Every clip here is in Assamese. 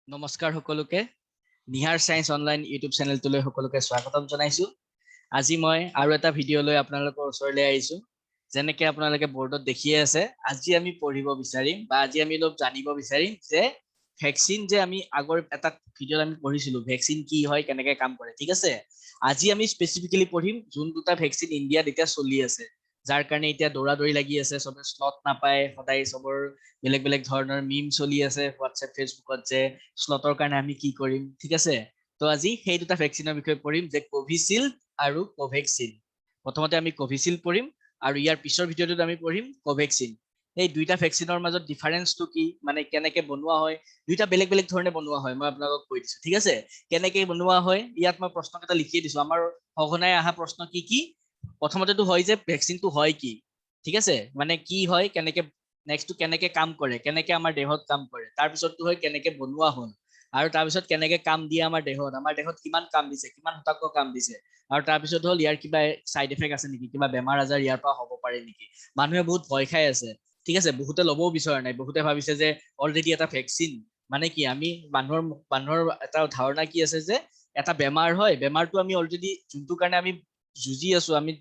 নমস্কাৰ সকলোকে নিহাৰ সায়েন্স অনলাইন ইউটিউব চেনেলটোলৈ সকলোকে স্বাগতম জনাইছো। আজি মই আৰু এটা ভিডিঅ' লৈ আপোনালোকৰ ওচৰলৈ আহিছো। যেনেকৈ আপোনালোকে বৰ্ডত দেখিয়ে আছে, আজি আমি পঢ়িব বিচাৰিম বা আজি আমি অলপ জানিব বিচাৰিম যে ভ্যাকচিন যে আমি আগৰ এটা ভিডিঅ'ত আমি পঢ়িছিলো ভ্যাকচিন কি হয় কেনেকৈ কাম কৰে। ঠিক আছে, আজি আমি স্পেচিফিক্যালি পঢ়িম যোন দুটা ভ্যাকচিন ইণ্ডিয়াত এতিয়া চলি আছে, যাৰ কাৰণে এতিয়া দৌৰা-দৌৰি লাগি আছে, সবে স্লট নাপায়, সদায় সবৰ বেলেগ বেলেগ ধৰণৰ মিম চলি আছে হোৱাটছএপ ফেচবুকত যে স্লটৰ কাৰণে আমি কি কৰিম। ঠিক আছে, তো আজি সেই দুটা ভ্যাকচিনৰ বিষয়ে পঢ়িম যে কোভিচিল্ড আৰু কোভেক্সিন। প্ৰথমতে আমি কোভিচিল্ড পঢ়িম আৰু ইয়াৰ পিছৰ ভিডিঅ'টোত আমি পঢ়িম কোভেক্সিন। এই দুইটা ভ্যাকচিনৰ মাজত ডিফাৰেন্সটো কি, মানে কেনেকৈ বনোৱা হয়, দুইটা বেলেগ বেলেগ ধৰণে বনোৱা হয়, মই আপোনালোকক কৈ দিছো। ঠিক আছে, কেনেকৈ বনোৱা হয় ইয়াত মই প্ৰশ্নকেইটা লিখি দিছো। আমাৰ সঘনাই অহা প্ৰশ্ন কি কি, প্ৰথমতেতো হয় যে ভ্যাকচিনটো হয় কি। ঠিক আছে, মানে কি হয়, কেনেকৈ নেক্সটটো কেনেকৈ কাম কৰে, কেনেকৈ আমাৰ দেহত কাম কৰে, তাৰপিছতটো হয় কেনেকৈ বনোৱা হ'ল, আৰু তাৰপিছত কেনেকৈ কাম দিয়ে আমাৰ দেহত কিমান কাম দিছে, কিমান শতাংশ কাম দিছে, আৰু তাৰপিছত হ'ল ইয়াৰ কিবা সাইড এফেক্ট আছে নেকি, কিবা বেমাৰ আজাৰ ইয়াৰ পৰা হ'ব পাৰে নেকি। মানুহে বহুত ভয় খাই আছে। ঠিক আছে, বহুতে ল'বও বিচৰা নাই, বহুতে ভাবিছে যে অলৰেডি এটা ভ্যাকচিন মানে কি, আমি মানুহৰ এটা ধাৰণা কি আছে যে এটা বেমাৰ হয়, বেমাৰটো আমি অলৰেডি যোনটো কাৰণে আমি যুঁজি আছো, আমি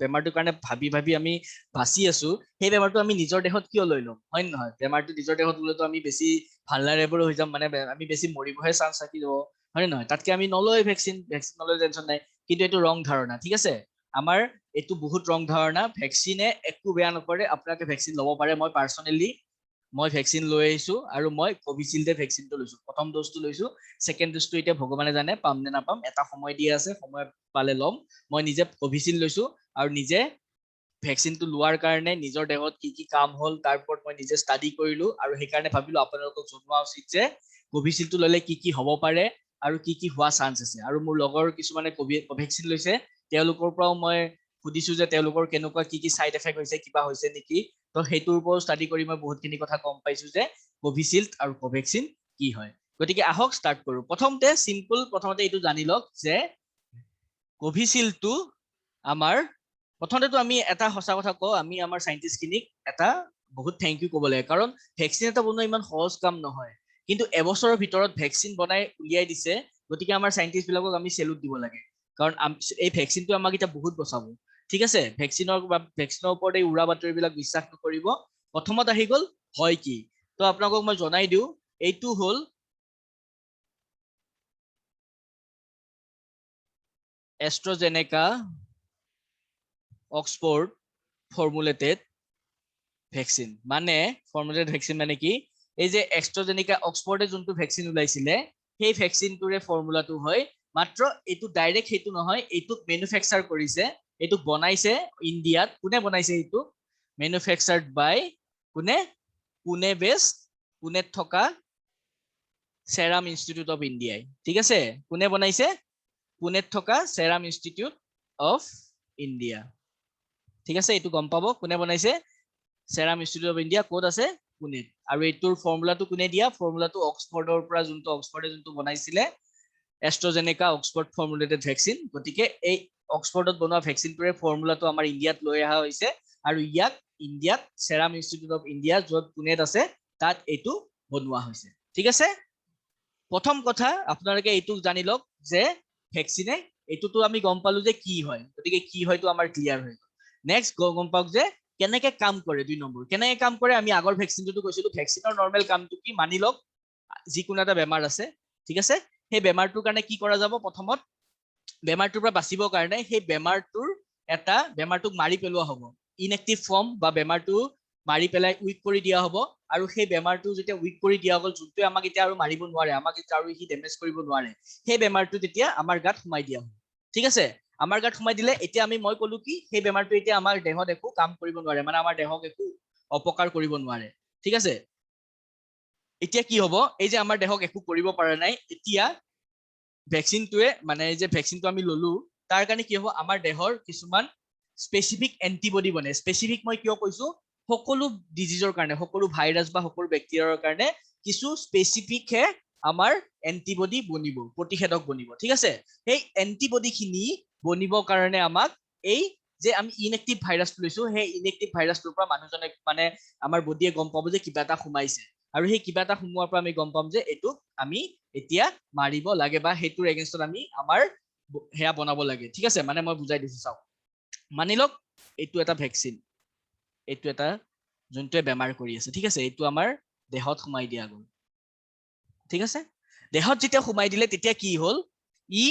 বেমাৰটোৰ কাৰণে ভাবি ভাবি আমি বাচি আছো, সেই বেমাৰটো আমি নিজৰ দেহত কিয় লৈ ল'ম, হয় নহয়। বেমাৰটো নিজৰ দেহত ল'লেতো আমি বেছি ভালনাৰেবল হৈ যাম, মানে আমি বেছি মৰিবহে চান্স থাকি যাব, হয় নহয়। তাতকে আমি নলয় ভ্যাকচিন নলয়, টেনচন নাই। কিন্তু এইটো ৰং ধাৰণা। ঠিক আছে, আমাৰ এইটো বহুত ৰং ধাৰণা। ভ্যাকচিনে একো বেয়া নকৰে, আপোনালোকে ভ্যাকচিন ল'ব পাৰে। মই পাৰ্চনেলি ভ্যাকচিন লৈ আহিছো আৰু মই কোভিচিল্ডে ভ্যাকচিনটো লৈছো। প্ৰথম ড'জটো লৈছো, ছেকেণ্ড ড'জটো এতিয়া ভগৱানে জানে পাম নে নাপাম, এটা সময় দি আছে, সময় পালে ল'ম। মই নিজে কোভিচিল্ড লৈছো আৰু নিজে ভ্যাকচিনটো লোৱাৰ কাৰণে নিজৰ দেহত কি কি কাম হ'ল তাৰ ওপৰত মই নিজে ষ্টাডি কৰিলো, আৰু সেইকাৰণে ভাবিলো আপোনালোকক জনোৱা উচিত যে কোভিচিল্ডটো ল'লে কি কি হ'ব পাৰে আৰু কি কি হোৱা চান্স আছে। আৰু মোৰ লগৰ কিছুমানে কোভেক্সিন লৈছে, তেওঁলোকৰ পৰাও মই সুধিছো যে তেওঁলোকৰ কেনেকুৱা কি কি সাইড এফেক্ট হৈছে, কিবা হৈছে নেকি। তো সেইটোৰ ওপৰত ষ্টাডি কৰি মই বহুতখিনি কথা গম পাইছো যে কোভিচিল্ড আৰু কোভেক্সিন কি হয়। গতিকে আহক ষ্টাৰ্ট কৰো। প্ৰথমতে এইটো জানি লওক যে কোভিচিল্ডটো আমাৰ, প্ৰথমতেতো আমি এটা সঁচা কথা কওঁ, আমি আমাৰ সাইন্টিষ্টখিনিক এটা বহুত থেংক ইউ ক'ব লাগে, কাৰণ ভ্যাকচিন এটা বনোৱা ইমান সহজ কাম নহয়, কিন্তু এবছৰৰ ভিতৰত ভ্যাকচিন বনাই উলিয়াই দিছে। গতিকে আমাৰ সাইন্টিষ্ট বিলাকক আমি চেলুট দিব লাগে, কাৰণ এই ভ্যাকচিনটো আমাক এতিয়া বহুত বচাব। ঠিক আছে, ভ্যাকচিনৰ ওপৰত এই উৰা বাতৰিবিলাক বিশ্বাস নকৰিব। প্ৰথমত আহি গ'ল হয় কি, তো আপোনালোকক মই জনাই দিওঁ, এইটো হ'ল এষ্ট্ৰাজেনেকা অক্সফোৰ্ড ফৰ্মুলেটেড ভ্যাকচিন। মানে ফৰ্মুলেটেড ভ্যাকচিন মানে কি, এই যে এষ্ট্ৰাজেনেকা অক্সফোৰ্ডে যোনটো ভ্যাকচিন ওলাইছিলে, সেই ভ্যাকচিনটোৰে ফৰ্মুলাটো হয়। মাত্ৰ এইটো ডাইৰেক্ট সেইটো নহয়, এইটোক মেনুফেকচাৰ কৰিছে, এইটোক বনাইছে ইণ্ডিয়াত। কোনে বনাইছে এইটো, মেনুফেকচাৰ্ড বাই কোনে, পুনে বেস্ট, পুনেত থকা সেৰাম ইনষ্টিটিউট অফ ইণ্ডিয়াই। ঠিক আছে, কোনে বনাইছে, পুনেত থকা সেৰাম ইনষ্টিটিউট অফ ইণ্ডিয়া। ঠিক আছে, এইটো গম পাব কোনে বনাইছে, সেৰাম ইনষ্টিটিউট অফ ইণ্ডিয়া ক'ত আছে, পুনেত। আৰু এইটোৰ ফৰ্মুলাটো কোনে দিয়া, ফৰ্মুলাটো অক্সফোৰ্ডৰ পৰা অক্সফোৰ্ডে যোনটো বনাইছিলে এষ্ট্ৰাজেনেকা অক্সফোৰ্ড ফৰ্মুলেটেড ভ্যাকচিন। গতিকে এই অক্সফোৰ্ডত বনোৱা ভ্যাকচিনটোৰে ফৰ্মুলাটো আমাৰ ইণ্ডিয়াত লৈ অহা হৈছে, আৰু ইয়াক ইণ্ডিয়াত সেৰাম ইনষ্টিটিউট অফ ইণ্ডিয়া য'ত পুনেত আছে তাত এইটো বনোৱা হৈছে। ঠিক আছে, প্ৰথম কথা আপোনালোকে এইটো জানি লওক যে ভ্যাকচিনে, এইটোতো আমি গম পালো যে কি হয়, গতিকে কি হয়তো আমাৰ ক্লিয়াৰ হৈ গ'ল। নেক্সট গম পাওক যে কেনেকে কাম কৰে। 2 নম্বৰ, কেনেকে কাম কৰে। আমি আগৰ ভ্যাকচিনটো কৈছিলো, ভ্যাকচিনৰ নৰ্মেল কামটো কি, মানি লওক যিকোনো এটা বেমাৰ আছে। ঠিক আছে, সেই বেমাৰটোৰ কাৰণে কি কৰা যাব, প্ৰথমত বেমাৰটোৰ পৰা বাচিবৰ কাৰণে সেই বেমাৰটোক মাৰি পেলোৱা হ'ব, ইনএক্টিভ ফৰ্ম বা বেমাৰটো মাৰি পেলাই উইক কৰি দিয়া হ'ব। আৰু সেই বেমাৰটো যেতিয়া উইক কৰি দিয়া হ'ল, যোনটোৱে আমাক এতিয়া আৰু মাৰিব নোৱাৰে, আমাক এতিয়া আৰু সি ডেমেজ কৰিব নোৱাৰে, সেই বেমাৰটো তেতিয়া আমাৰ গাত সোমাই দিয়া হ'ব। ঠিক আছে, আমাৰ গাত সোমাই দিলে এতিয়া মই কলো কি, সেই বেমাৰটো এতিয়া আমাৰ দেহত একো কাম কৰিব নোৱাৰে, মানে আমাৰ দেহক একো অপকাৰ কৰিব নোৱাৰে। ঠিক আছে, এতিয়া কি হ'ব, এই যে আমাৰ দেহক একো কৰিব পৰা নাই, এতিয়া ভ্যাকচিনটোৱে, মানে এই যে ভ্যাকচিনটো আমি ললো, তাৰ কাৰণে কি হ'ব, আমাৰ দেহৰ কিছুমান স্পেচিফিক এন্টিবডি বনে। স্পেচিফিক মই কিয় কৈছো, সকলো ডিজিজৰ কাৰণে, সকলো ভাইৰাছ বা সকলো বেক্টেৰিয়াৰ কাৰণে কিছু স্পেচিফিকহে আমাৰ এন্টিবডি বনিব, প্ৰতিষেধক বনিব। ঠিক আছে, সেই এন্টিবডি খিনি বনিবৰ কাৰণে আমাক এই যে আমি ইনএক্টিভ ভাইৰাছটো লৈছো, সেই ইনএক্টিভ ভাইৰাছটোৰ পৰা মানুহজনে, মানে আমাৰ বডিয়ে গম পাব যে কিবা এটা সোমাইছে। আৰু সেই কিবা এটা সোমোৱাৰ পৰা আমি গম পাম যে এইটো আমি এতিয়া মাৰিব লাগে বা সেইটোৰ এগেইনষ্টত আমি আমাৰ হেয়া বনাব লাগে ঠিক আছে মানে মই বুজাই দিছো চাওক মানি লওক এইটো এটা ভেকচিন এইটো এটা যোনটোৱে বেমাৰ কৰি আছে ঠিক আছে এইটো আমাৰ দেহত সোমাই দিয়া গ'ল ঠিক আছে দেহত যেতিয়া সোমাই দিলে তেতিয়া কি হ'ল ই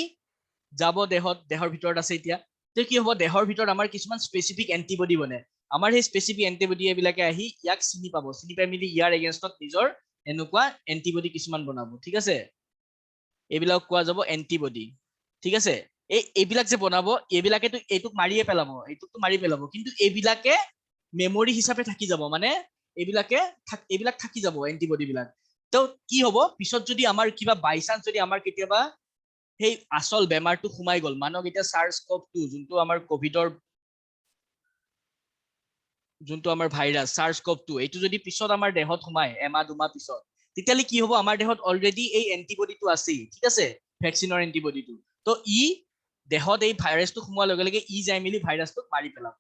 যাব দেহৰ ভিতৰত আছে এতিয়া তে কি হ'ব দেহৰ ভিতৰত আমাৰ কিছুমান স্পেচিফিক এন্টিবডি বনে আমাৰ সেই স্পেচিফিক এন্টিবডি এবিলাকে আহি ইয়াক চিনি পাব চিনি পাই মিলি ইয়াৰ এগেইনষ্টত নিজৰ এনেকুৱা এন্টিবডি কিছুমান বনাব ঠিক আছে এইবিলাক কোৱা যাব এন্টিবডি ঠিক আছে এইবিলাক যে বনাব এইবিলাকেতো এইটোক মাৰিয়ে পেলাব এইটোকতো মাৰি পেলাব কিন্তু এইবিলাকে মেমৰি হিচাপে থাকি যাব মানে এইবিলাক থাকি যাব এন্টিবডি বিলাক তো কি হ'ব পিছত যদি আমাৰ কিবা বাই চান্স যদি আমাৰ কেতিয়াবা সেই আসল বেমাৰটো সোমাই গ'ল মানক এতিয়া SARS-CoV-2 যোনটো আমাৰ কোভিডৰ যোনটো আমাৰ ভাইৰাছ SARS-CoV-2 এইটো যদি পিছত আমাৰ দেহত সোমাই এমাহ দুমাহ পিছত তেতিয়ালে কি হ'ব আমাৰ দেহত অলৰেডি এই এন্টিবডিটো আছে ঠিক আছে ভ্যাকচিনৰ এন্টিবডিটো তো ই দেহত এই ভাইৰাছটো সোমোৱাৰ লগে লগে ই যাই মিলি ভাইৰাছটোক মাৰি পেলাব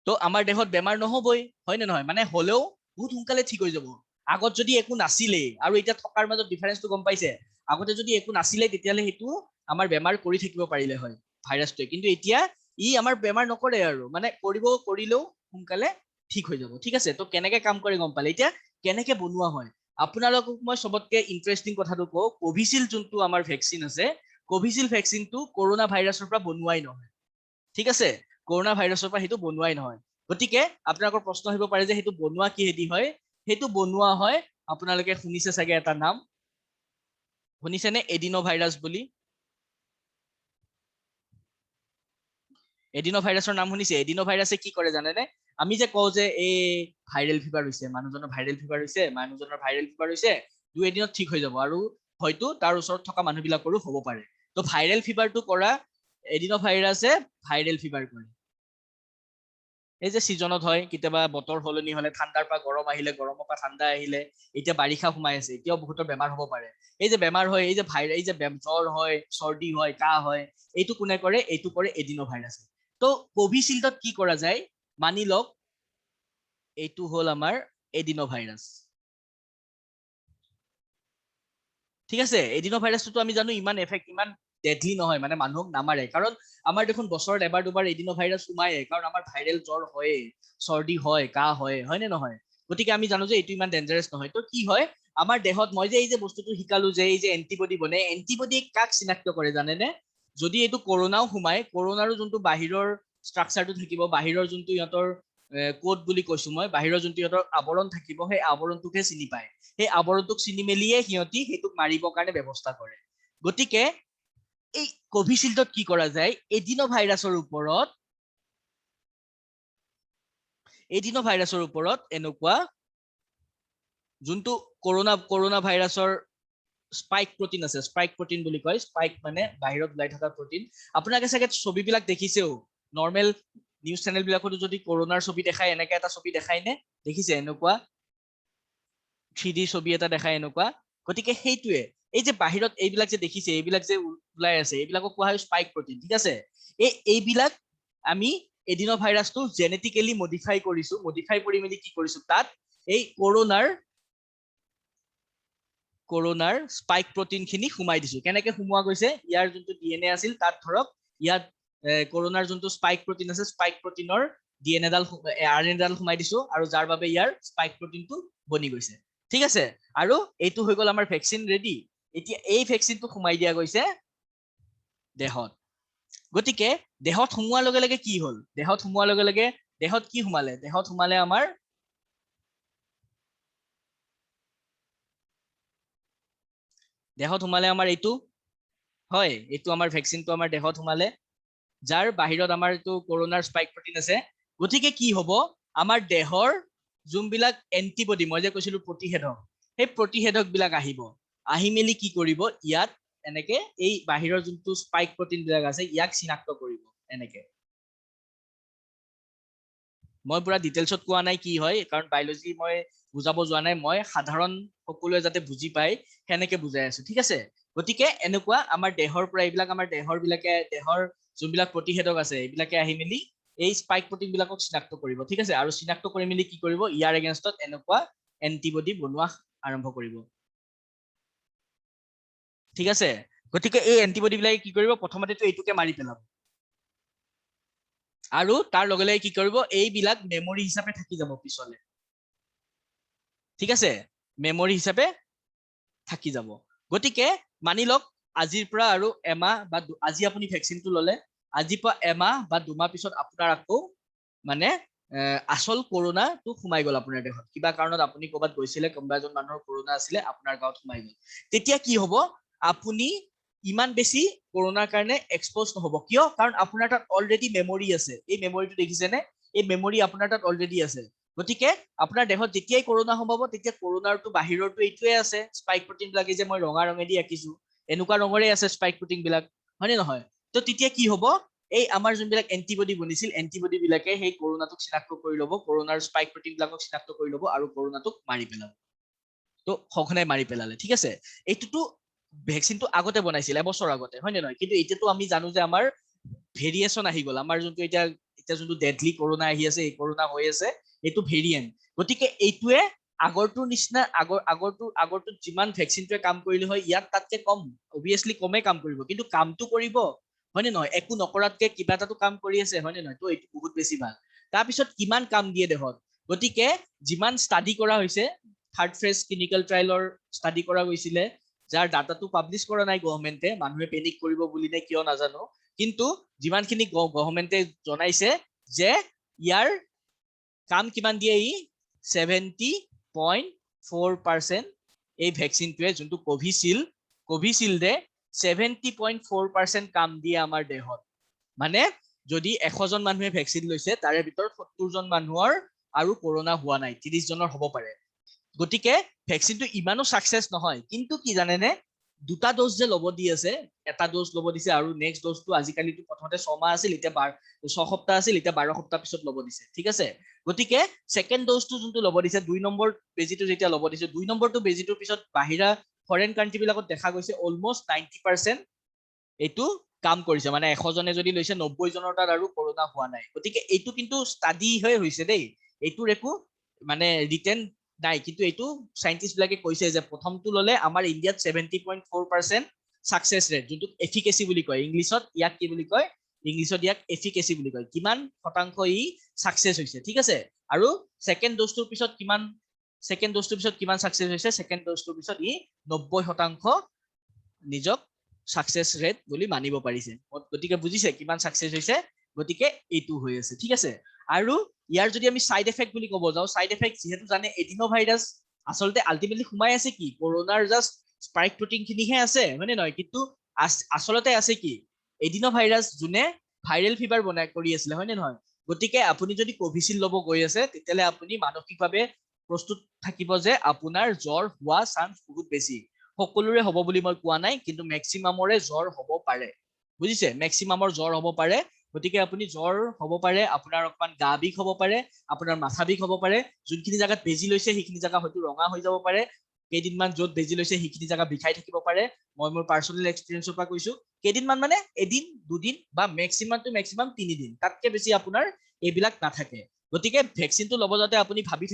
তো আমাৰ দেহত বেমাৰ নহবই হয় নে নহয় মানে হলেও বহুত সোনকালে ঠিক হৈ যাব আগত যদি একো নাছিলে আৰু এতিয়া থকাৰ মাজত ডিফাৰেন্সটো গম পাইছে আগতে যদি একো নাছিলে তেতিয়ালে হেতু আমাৰ বেমাৰ কৰি থাকিব পাৰিলে হয় ভাইৰাছটোৱে কিন্তু এতিয়া ই আমাৰ বেমাৰ নকৰে আৰু মানে কৰিলেও সোনকালে ঠিক হৈ যাব ঠিক আছে তো কেনেকে কাম কৰি গম পালে এতিয়া কেনেকে বনোৱা হয় আপোনালোকক মই সবতকে ইন্টাৰেষ্টিং কথাটো কওঁ কোভিচিল্ড যোনটো আমাৰ ভ্যাকচিন আছে কোভিচিল্ড ভ্যাকচিনটো কৰোনা ভাইৰাছৰ পৰা বনোৱাই নহয় ঠিক আছে কৰোনা ভাইৰাছৰ পৰা হেতু বনোৱাই নহয় গতিকে আপোনালোকৰ প্ৰশ্ন আহিব পাৰে যে হেতু বনোৱা কিহেদি হয় হেতু বনোৱা হয় আপোনালোকে শুনিছে চাগে এটা নাম শুনিছেনে এডিনো ভাইৰাছ বুলি এডিনো ভাইৰাছৰ নাম শুনিছে এডিনো ভাইৰাছে কি কৰে জানেনে আমি যে কওঁ যে এই ভাইৰেল ফিভাৰ হৈছে মানুহজনৰ ভাইৰেল ফিভাৰ হৈছে 2 এদিনত ঠিক হৈ যাব আৰু হয়তো তাৰ ওচৰত থকা মানুহবিলাকৰো হ'ব পাৰে তো ভাইৰেল ফিভাৰটো কৰা এডিনো ভাইৰাছে ভাইৰেল ফিভাৰ কৰে এই যে সিজনত হয় কেতিয়াবা বতৰ হলনি হলে ঠাণ্ডাৰ পৰা গৰম আহিলে গৰমৰ পৰা ঠাণ্ডা আহিলে এতিয়া বাৰিষা সোমাই আছে এতিয়াও বহুতৰ বেমাৰ হ'ব পাৰে এই যে বেমাৰ হয় এই যে জ্বৰ হয় চৰ্দি হয় কাহ হয় এইটো কোনে কৰে এইটো কৰে এডিনো ভাইৰাছে তো কোভিচিল্ডত কি কৰা যায় মানি লওক এইটো হল আমাৰ এডিনো ভাইৰাছ ঠিক আছে এডিনো ভাইৰাছটো আমি জানো ইমান ডেডলি নহয় মানে মানুহক নামাৰে কাৰণ আমাৰ দেখোন বছৰত এবাৰ দুবাৰ এডিনো ভাইৰাছ সোমায়ে কাৰণ আমাৰ ভাইৰেল জ্বৰ হয় চৰ্দি হয় কাহ হয় নে নহয় গতিকে আমি জানো যে এইটো ইমান ডেঞ্জাৰাছ নহয় তো কি হয় আমাৰ দেহত মই যে এই যে বস্তুটো শিকালো যে এই যে এন্টিবডি বনে এন্টিবডি কাক চিনাক্ত কৰে জানেনে যদি এইটো কৰোনাও সোমায় কৰোনাৰো যোনটো বাহিৰৰ ষ্ট্ৰাকচাৰটো থাকিব বাহিৰৰ যোনটো ইহঁতৰ কোড বুলি কৈছো মই বাহিৰৰ যোনটো ইহঁতৰ আৱৰণ থাকিব সেই আৱৰণটোকে চিনি পায় সেই আৱৰণটোক চিনি মেলিয়ে সিহঁতি সেইটোক মাৰিবৰ কাৰণে ব্যৱস্থা কৰে গতিকে এই কোভিচিল্ডত কি কৰা যায় এডিনো ভাইৰাছৰ ওপৰত এনেকুৱা যোনটো কৰোনা ভাইৰাছৰ স্পাইক প্ৰটিন আছে স্পাইক প্ৰটিন বুলি কয় স্পাইক মানে বাহিৰত ওলাই থকা প্ৰটিন আপোনালোকে চাগে ছবিবিলাক দেখিছেও নৰ্মেল নিউজ চেনেল বিলাকতো যদি কৰোনাৰ ছবি দেখায় এনেকে এটা ছবি দেখায় নে দেখিছে এনেকুৱা 3D ছবি এটা দেখায় এনেকুৱা গতিকে সেইটোৱে এই যে বাহিৰত এইবিলাক যে দেখিছে এইবিলাক যে ওলাই আছে এইবিলাকক কোৱা হয় স্পাইক প্ৰটিন ঠিক আছে এইবিলাক আমি এডিনো ভাইৰাছটো জেনেটিক্যালি মডিফাই কৰি মেলি কি কৰিছো তাত এই কৰোনাৰ স্পাইক প্ৰটিন খিনি সোমাই দিছো কেনেকে সোমোৱা গৈছে ইয়াৰ যোনটো ডিএনএ আছিল তাত ধৰক ইয়াত কৰোনাৰ যোনটো স্পাইক প্ৰটিন আছে স্পাইক প্ৰটিনৰ আৰএনএডাল সোমাই দিছো আৰু যাৰ বাবে ইয়াৰ স্পাইক প্ৰটিনটো বনি গৈছে ঠিক আছে আৰু এইটো হৈ গ'ল আমাৰ ভ্যাকচিন ৰেডি এতিয়া এই ভ্যাকচিনটো সোমাই দিয়া গৈছে দেহত গতিকে দেহত সোমোৱাৰ লগে লগে কি হল দেহত সোমোৱাৰ লগে লগে দেহত কি সোমালে দেহত সোমালে আমাৰ এইটো হয় এইটো আমাৰ ভ্যাকচিনটো আমাৰ দেহত সোমালে যাৰ বাহিৰত আমাৰ এইটো কৰোনাৰ স্পাইক প্ৰটিন আছে গতিকে কি হ'ব আমাৰ দেহৰ যোনবিলাক এন্টিবডি মই যে কৈছিলো প্ৰতিষেধক সেই প্ৰতিষেধক বিলাক আহি মেলি কি কৰিব ইয়াত এনেকে এই বাহিৰৰ যোনটো স্পাইক প্ৰটিন বিলাক আছে ইয়াক চিনাক্ত কৰিব এনেকে মই পুৰা ডিটেইলছত কোৱা নাই কি হয় কাৰণ বায়োলজি মই বুজাব যোৱা নাই মই সাধাৰণ সকলোৱে যাতে বুজি পায় সেনেকে বুজাই আছো ঠিক আছে গতিকে এনেকুৱা আমাৰ দেহৰ পৰা এইবিলাক আমাৰ দেহৰ যোনবিলাক প্ৰতিষেধক আছে এইবিলাকে আহি মেলি এই স্পাইক প্ৰটিন বিলাকক চিনাক্ত কৰিব ঠিক আছে আৰু চিনাক্ত কৰি মেলি কি কৰিব ইয়াৰ এগেইনষ্টত এনেকুৱা এন্টিবডি বনোৱা আৰম্ভ কৰিব ঠিক আছে গতিকে এই এন্টিবডি বিলাকে কি কৰিব প্ৰথমতেটো এইটোকে মাৰি পেলাব আৰু তাৰ লগে লগে কি কৰিব এইবিলাক মেমৰি হিচাপে থাকি যাব পিছলে ঠিক আছে মেমৰি হিচাপে থাকি যাব গতিকে মানি লওক আজিৰ পৰা আৰু এমাহ বা আজি আপুনি ভ্যাকচিনটো ললে আজিৰ পৰা এমাহ বা দুমাহ পিছত আপোনাৰ আকৌ মানে আসল কৰোনা তো সোমাই গল আপোনাৰ দেহত কিবা কাৰণত আপুনি ক'বাত গৈছিলে কোনোবা এজন মানুহৰ কৰোনা আছিলে আপোনাৰ গাঁৱত সোমাই গল তেতিয়া কি হ'ব আপুনি ইমান বেছি কৰোনাৰ কাৰণে এক্সপ'জ নহব কিয় কাৰণ আপোনাৰ তাত অলৰেডি মেমৰি আছে এই মেমৰিটো দেখিছেনে এই মেমৰি আপোনাৰ তাত অলৰেডি আছে গতিকে আপোনাৰ দেহত যেতিয়াই কৰোনা সোমাব তেতিয়া কৰোনাৰটো বাহিৰৰটো এইটোৱে আছে স্পাইক প্ৰটিন বিলাকে যে মই ৰঙা ৰঙেদি আঁকিছো এনেকুৱা ৰঙৰে আছে স্পাইক প্ৰটিন বিলাক হয়নে নহয় তো তেতিয়া কি হ'ব এই আমাৰ যোনবিলাক এন্টিবডি বনিছিল এন্টিবডি বিলাকে সেই কৰোনাটোক চিনাক্ত কৰি ল'ব কৰোনাৰ স্পাইক প্ৰটিন বিলাকক চিনাক্ত কৰি ল'ব আৰু কৰোনাটোক মাৰি পেলাব তো সঘনাই মাৰি পেলালে ঠিক আছে এইটোতো ভ্যাকচিনটো আগতে বনাইছিল এবছৰ আগতে হয় নে নহয় কিন্তু এতিয়াতো আমি জানো যে আমাৰ ভেৰিয়েশ্যন আহি গ'ল আমাৰ যোনটো এতিয়া যোনটো ডেডলি কৰোনা আহি আছে এই কৰোনা হৈ আছে এইটো ভেৰিয়েন্ট গতিকে এইটোৱে আগৰটোৰ নিচিনা আগৰটো যিমান ভ্যাকচিনটোৱে কাম কৰিলে হয় ইয়াত তাতকে কম অবভিয়াছলি কমে কাম কৰিব কিন্তু কামটো কৰিব হয়নে নহয় একো নকৰাতকে কিবা এটাতো কাম কৰি আছে হয়নে নহয় তো এইটো বহুত বেছি ভাল তাৰপিছত কিমান কাম দিয়ে দেহত গতিকে যিমান ষ্টাডি কৰা হৈছে থাৰ্ড ফেজ ক্লিনিকেল ট্ৰায়েলৰ ষ্টাডি কৰা গৈছিলে যাৰ ডাটাটো পাব্লিছ কৰা নাই গভৰ্ণমেণ্টে মানুহে পেনিক কৰিব বুলি নে কিয় নাজানো কিন্তু যিমানখিনি গভৰ্ণমেণ্টে জনাইছে যে ইয়াৰ কাম কিমান দিয়ে ই 70.4% এই ভ্যাকচিনটোৱে যোনটো কোভিশিল্ডে 70.4% কাম দিয়ে আমাৰ দেহত মানে যদি 100 জন মানুহে ভ্যাকচিন লৈছে তাৰে ভিতৰত 70 জন মানুহৰ আৰু কৰোনা হোৱা নাই 30 জনৰ হ'ব পাৰে গতিকে ভ্যাকচিনটো ইমানো সাকসেস নহয় কিন্তু কি জানেনে দুটা ডোজ যে লব দি আছে এটা ডোজ লব দিছে আৰু নেক্সট ডোজটো আজিকালিটো প্ৰথমতে 6 মাহ আছিল এতিয়া 6 সপ্তাহ আছিল এতিয়া 12 সপ্তাহ পিছত লব দিছে ঠিক আছে গতিকে সেকেন্ড ডোজটো যোনটো লব দিছে 2 নম্বৰ বেজিটো যেতিয়া লব দিছে 2 নম্বৰটো বেজিটোৰ পিছত বাহিৰা ফৰেন কান্ট্ৰি বিলাকত দেখা গৈছে অলমোস্ট 90% এইটো কাম কৰিছে মানে 100 জনে যদি লৈছে 90 জনৰ তাত আৰু কৰোনা হোৱা নাই গতিকে এইটো কিন্তু ষ্টাডি হৈ হৈছে দেই এইটোৰ একো মানে ৰিটেন নাই কিন্তু এইটো সাইন্টিস্ট বিলাকে কৈছে যে প্ৰথমটো ললে আমাৰ ইন্ডিয়াত 70.4% সাকসেস ৰেট যোনটো এফিকেসি বুলি কয় ইংলিশত ইয়াক কি বুলি কয় ইংলিশত ইয়াক এফিকেসি বুলি কয় কিমান শতাংশ ই সাকসেস হৈছে ঠিক আছে আৰু সেকেন্ড ডোজটোৰ পিছত কিমান সাকসেস হৈছে সেকেন্ড ডোজটোৰ পিছত ই 90% নিজক সাকসেস ৰেট বুলি মানিব পাৰিছে গতিকে বুজিছে কিমান সাকসেস হৈছে গতিকে এইটো হৈ আছে ঠিক আছে আৰু ইয়াৰ যদি আমি সাইড এফেক্ট বুলি ক'ব যাও সাইড এফেক্ট যেহেতু জানে এডিনো ভাইৰাছ আসলতে আলটিমেটলি সোমাই আছে কি কৰোনাৰ জাস্ট স্পাইক প্ৰটিন খিনিহে আছে হয়নে নহয় কিন্তু আসলতে আছে কি এডিনো ভাইৰাছ যোনে ভাইৰেল ফিভাৰ বনাই কৰি আছিলে হয়নে নহয় গতিকে আপুনি যদি কোভিশিল্ড লব গৈ আছে তেতিয়ালে আপুনি মানসিকভাৱে প্ৰস্তুত থাকিব যে আপোনাৰ জ্বৰ হোৱা চান্স বহুত বেছি সকলোৰে হ'ব বুলি মই কোৱা নাই কিন্তু ম্যাক্সিমামৰে জ্বৰ হ'ব পাৰে বুজিছে ম্যাক্সিমামৰ জ্বৰ হ'ব পাৰে গতিকে আপুনি জ্বৰ হ'ব পাৰে আপোনাৰ অকমান গা বিষ হ'ব পাৰে আপোনাৰ মাথা বিষ হ'ব পাৰে যোনখিনি জায়গাত বেজি লৈছে সেইখিনি জায়গা হয়তো ৰঙা হৈ যাব পাৰে কেইদিনমান য'ত বেজি লৈছে সেইখিনি জায়গা বিষাই থাকিব পাৰে মই মোৰ পাৰ্সোনেল এক্সপেৰিয়েন্সৰ পৰা কৈছো কেইদিনমান মানে এদিন দুদিন বা ম্যাক্সিমাম 3 দিন তাতকে বেছি আপোনাৰ এইবিলাক নাথাকে গতিকে ভ্যাকচিনটো লব যাতে আপুনি ভাবি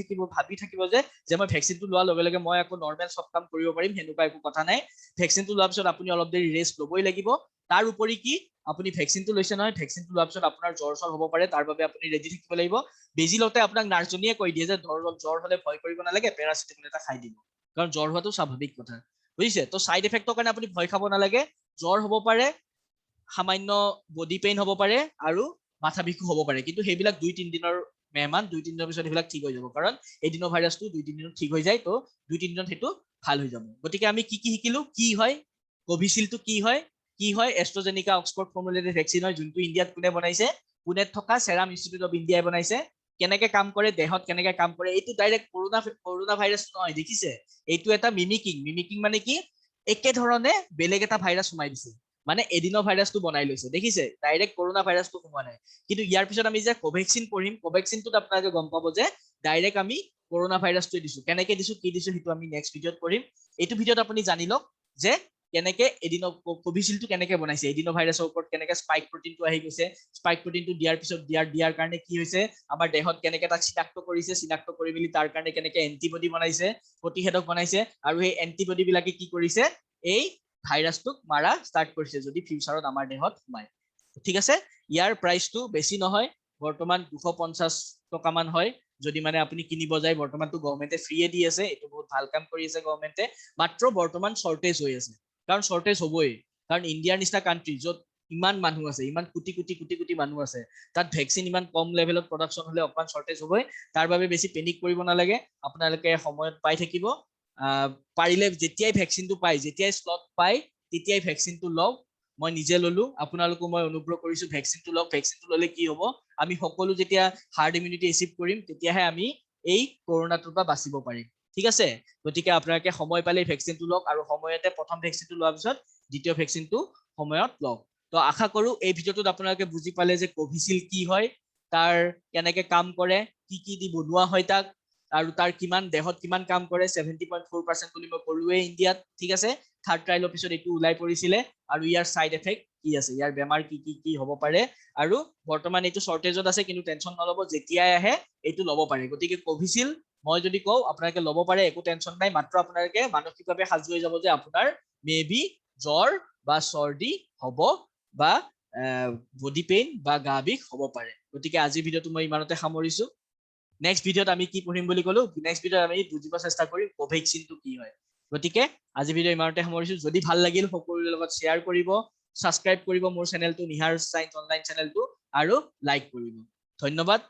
থাকিব যে মই ভ্যাকচিনটো লোৱাৰ লগে লগে মই আকৌ নৰ্মেল সব কাম কৰিব পাৰিম হেনুকা একো কথা নাই ভ্যাকচিনটো লোৱাৰ পিছত আপুনি অলপ দেৰি ৰেষ্ট লবই লাগিব তাৰ উপৰি কি আপুনি ভ্যাকচিনটো লৈছে নহয় ভ্যাকচিনটো লোৱাৰ পিছত আপোনাৰ জ্বৰ হ'ব পাৰে তাৰ বাবে আপুনি ৰেডি থাকিব লাগিব বেজি লওঁতে আপোনাক নাৰ্ছজনীয়ে কৈ দিয়ে যে জ্বৰ হলে ভয় কৰিব নালাগে পেৰাচিটামল এটা খাই দিব কাৰণ জ্বৰ হোৱাটো স্বাভাৱিক কথা বুজিছে তো সাইড এফেক্টৰ কাৰণে আপুনি ভয় খাব নালাগে জ্বৰ হ'ব পাৰে সামান্য বডি পেইন হ'ব পাৰে আৰু মাথা বিষ হ'ব পাৰে কিন্তু সেইবিলাক 2-3 দিনৰ মেহমান 2-3 দিনৰ পিছত সেইবিলাক ঠিক হৈ যাব কাৰণ এডিনো ভাইৰাছটো 2-3 দিনত ঠিক হৈ যায় তো 2-3 দিনত সেইটো ভাল হৈ যাব গতিকে আমি কি শিকিলো কি হয় কোভিশিল্ডটো কি হয় এষ্ট্ৰাজেনিকা অক্সফৰ্ড ফৰ্মুলেটেড ভ্যাকচিন হয় যোনটো ইণ্ডিয়াত কোনে বনাইছে পুনেত থকা সেৰাম ইনষ্টিটিউট অফ ইণ্ডিয়াই বনাইছে কেনেকে কাম কৰে দেহত কেনেকে কাম কৰে এইটো ডাইৰেক্ট কৰোনা ভাইৰাছ নহয় দেখিছে এইটো এটা মিমিকিং মানে কি একে ধৰণে বেলেগ এটা ভাইৰাছ সোমাই দিছে মানে এডিনো ভাইৰাছটো বনাই লৈছে দেখিছে ডাইৰেক্ট কৰোনা ভাইৰাছটো সোমোৱা নাই কিন্তু ইয়াৰ পিছত আমি যে কোভেক্সিন পঢ়িম কোভেক্সিনটোত আপোনালোকে গম পাব যে ডাইৰেক্ট আমি কৰোনা ভাইৰাছটো দিছো কেনেকে দিছো কি দিছো সেইটো আমি নেক্সট ভিডিঅ'ত পঢ়িম এইটো ভিডিঅ'ত আপুনি জানি লওক যে কেনেকে কোভিচিল্ডটো কেনেকে বনাইছে, এডিনো ভাইৰাছৰ ওপৰত কেনেকে স্পাইক প্ৰটিনটো আহি গৈছে, স্পাইক প্ৰটিনটো দিয়াৰ পিছত দিয়াৰ কাৰণে কি হৈছে, আমাৰ দেহত কেনেকে তাক চিনাক্ত কৰিছে, চিনাক্ত কৰি মেলি তাৰ কাৰণে কেনেকে এন্টিবডি বনাইছে, প্ৰতিষেধক বনাইছে, আৰু সেই এন্টিবডি বিলাকে কি কৰিছে, এই ভাইৰাছটোক মাৰা ষ্টাৰ্ট কৰিছে যদি ফিউচাৰত আমাৰ দেহত সোমায়। ঠিক আছে, ইয়াৰ প্ৰাইচটো বেছি নহয়, বৰ্তমান 250 টকামান হয়, যদি মানে আপুনি কিনিব যায়। বৰ্তমানটো গভৰ্ণমেণ্টে ফ্ৰীয়ে দি আছে, এইটো বহুত ভাল কাম কৰি আছে গভৰ্ণমেণ্টে, মাত্ৰ বৰ্তমান শ্বৰ্টেজ হৈ আছে, কাৰণ শ্বৰ্টেজ হ'বই, কাৰণ ইণ্ডিয়াৰ নিচিনা কাণ্ট্ৰি য'ত ইমান মানুহ আছে, ইমান কোটি কোটি মানুহ আছে, তাত ভেকচিন ইমান কম লেভেলত প্ৰডাকশ্যন হ'লে অকমান শ্বৰ্টেজ হ'বই। তাৰ বাবে বেছি পেনিক কৰিব নালাগে, আপোনালোকে সময়ত পাই থাকিব, পাৰিলে যেতিয়াই ভেকচিনটো পায়, যেতিয়াই শ্লট পায় তেতিয়াই ভেকচিনটো লওক। মই নিজে ললো, আপোনালোকো মই অনুগ্ৰহ কৰিছো ভেকচিনটো লওক। ভেকচিনটো ললে কি হ'ব, আমি সকলো যেতিয়া হাৰ্ড ইমিউনিটি এচিভ কৰিম তেতিয়াহে আমি এই কৰোনাটোৰ পৰা বাচিব পাৰিম। ঠিক আছে, গতিকে আপোনালোকে সময় পালে ভেকচিনটো লওক, আৰু সময়তে প্ৰথম ভেকচিনটো লোৱাৰ পিছত দ্বিতীয় ভেকচিনটো সময়ত লওক। তো আশা কৰো এই ভিডিঅ'টোত আপোনালোকে বুজি পালে যে কোভিচিল্ড কি হয়, তাৰ কেনেকে কাম কৰে, কি কি দি বনোৱা হয় তাক, আৰু তাৰ কিমান দেহত কিমান কাম কৰে, 70.4% বুলি মই ক'লোৱে ইণ্ডিয়াত। ঠিক আছে, থাৰ্ড ট্ৰাইলৰ পিছত এইটো ওলাই পৰিছিলে, আৰু ইয়াৰ চাইড এফেক্ট কি আছে, ইয়াৰ বেমাৰ কি কি কি হ'ব পাৰে, আৰু বৰ্তমান এইটো শ্বৰ্টেজত আছে, কিন্তু টেনচন নল'ব, যেতিয়াই আহে এইটো ল'ব পাৰে। গতিকে কোভিচিল্ড মই যদি কওঁ আপোনালোকে ল'ব পাৰে, একো টেনচন নাই, মাত্ৰ আপোনালোকে মানসিকভাৱে সাজু হৈ যাব যে আপোনাৰ মে বি জ্বৰ বা চৰ্দি হ'ব, বা বডি পেইন বা গা বিষ হ'ব পাৰে। গতিকে আজিৰ ভিডিঅ'টো মই ইমানতে সামৰিছো। নেক্সট ভিডিঅ'ত আমি কি পঢ়িম বুলি ক'লো, নেক্সট ভিডিঅ'ত আমি বুজিব চেষ্টা কৰিম কোভেক্সিনটো কি হয়। গতিকে আজি ভিডিঅ' ইমানতে সামৰিছো। যদি ভাল লাগিল সকলোৰে লগত শ্বেয়াৰ কৰিব, ছাবস্ক্ৰাইব কৰিব মোৰ চেনেলটো, নিহাৰ চায়েন্স অনলাইন চেনেলটো, আৰু লাইক কৰিব। ধন্যবাদ।